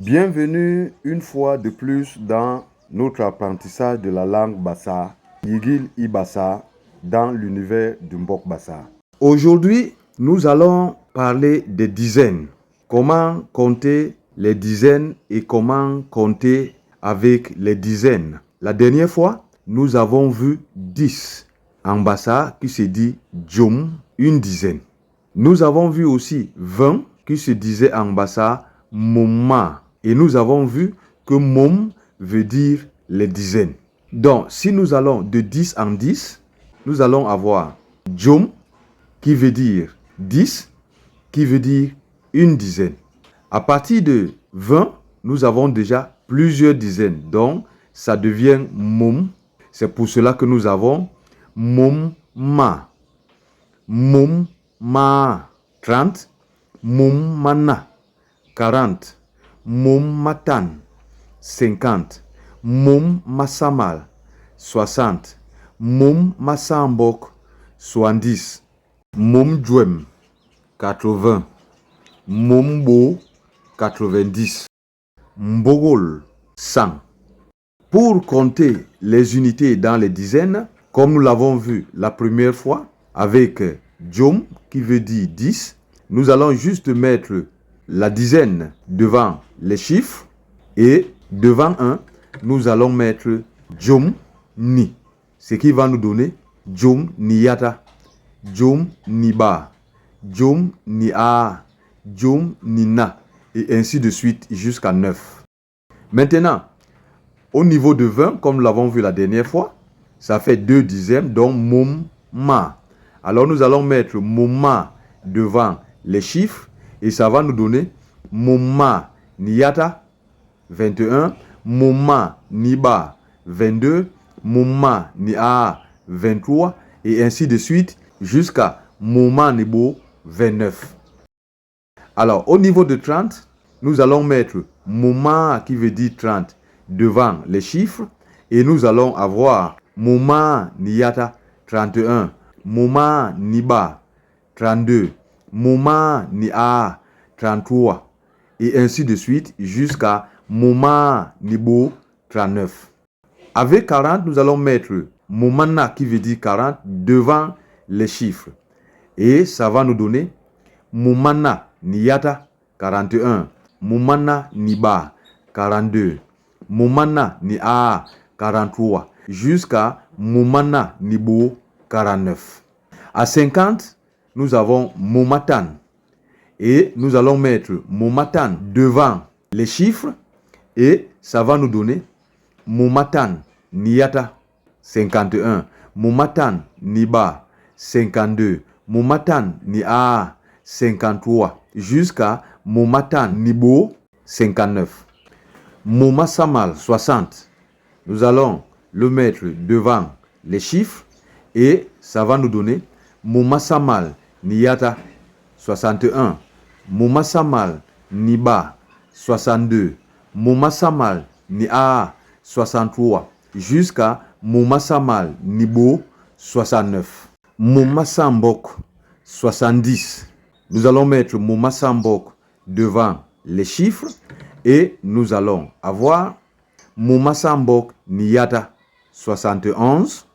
Bienvenue une fois de plus dans notre apprentissage de la langue Bassa, Yigil Ibassa, dans l'univers du Mbok Bassa. Aujourd'hui, nous allons parler des dizaines. Comment compter les dizaines et comment compter avec les dizaines. La dernière fois, nous avons vu 10 en Bassa qui se dit Djom, une dizaine. Nous avons vu aussi 20 qui se disait en Bassa Momma. Et nous avons vu que Mom veut dire les dizaines. Donc, si nous allons de 10 en 10, nous allons avoir Djom qui veut dire 10, qui veut dire une dizaine. À partir de 20, nous avons déjà plusieurs dizaines. Donc, ça devient Mom. C'est pour cela que nous avons Momma. Momma 30, Mommana 40, Mommatan 50, Mommassamal 60, Mommassambok 70, Momdjouem 80, Mombo 90, Mbogol 100. Pour compter les unités dans les dizaines, comme nous l'avons vu la première fois, avec Djom qui veut dire 10, nous allons juste mettre la dizaine devant les chiffres et devant 1, nous allons mettre Djom Ni, ce qui va nous donner Djom Niyata, Djom Niba, Djom Nia, Djom Nina, et ainsi de suite jusqu'à 9. Maintenant, au niveau de 20, comme nous l'avons vu la dernière fois, ça fait 2 dixièmes, donc Momma. Alors nous allons mettre Momma devant les chiffres et ça va nous donner Momma Niyata 21, Momma Niba 22, Momma Nia 23 et ainsi de suite jusqu'à Momma Nibo 29. Alors au niveau de 30, nous allons mettre Momma qui veut dire 30 devant les chiffres et nous allons avoir Momma Niyata 31, Momma Niba 32, Momma Nia 33 et ainsi de suite jusqu'à Momma Nibo 39. Avec 40, nous allons mettre Mommana qui veut dire 40 devant les chiffres et ça va nous donner Mommana Niyata 41, Mommana Niba 42, Mommana Nia 43 jusqu'à Mommana Nibo 49. À 50, nous avons Mommatan et nous allons mettre Mommatan devant les chiffres et ça va nous donner Mommatan Niyata 51, Mommatan Niba 52, Mommatan Nia 53 jusqu'à Mommatan Nibo 59. Mommassamal 60, nous allons le mettre devant les chiffres et ça va nous donner Mommassamal Niyata 61, Mommassamal Niba 62, Mommassamal Nia 63 jusqu'à Mommassamal Nibo 69. Mommassambok 70, nous allons mettre Mommassambok devant les chiffres et nous allons avoir Mommassambok Niyata 71,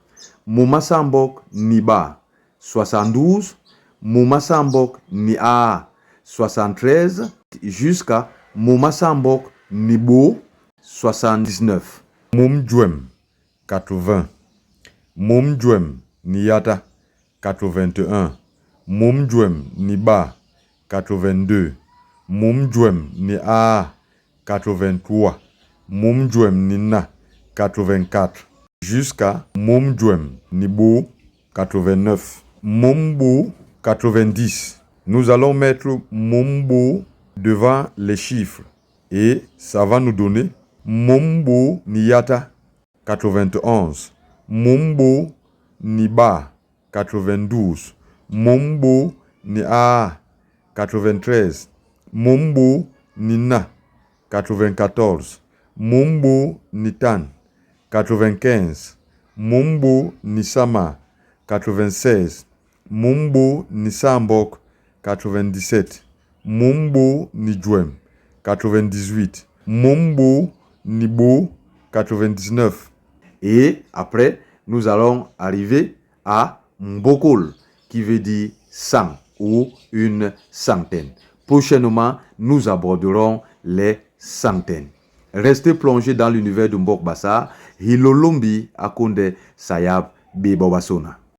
Mommassambok Niba 72, Mommassambok Nia 73 jusqu'à Mommassambok Nibo 79. Momdjouem 80, Momdjouem Niyata 81, Momdjouem Niba 82, Momdjouem Nia 83, Momdjouem Nina 84 jusqu'à Momdjouem Nibo 89. Mombo 90. Nous allons mettre Mombo devant les chiffres et ça va nous donner Mombo Niyata 91, Mombo Niba 92, Mombo Nia 93, Mombo Nina 94, Mombo Nitan 95, Mombo Nissama 96, Mombo Nissambok 97, Mombo Nidjouem 98, Mombo Nibo 99. Et après, nous allons arriver à Mbokol, qui veut dire 100 ou une centaine. Prochainement, nous aborderons les centaines. Restez plongés dans l'univers de Mbok Bassa. Hilolombi Akonde Sayab Bebobasona.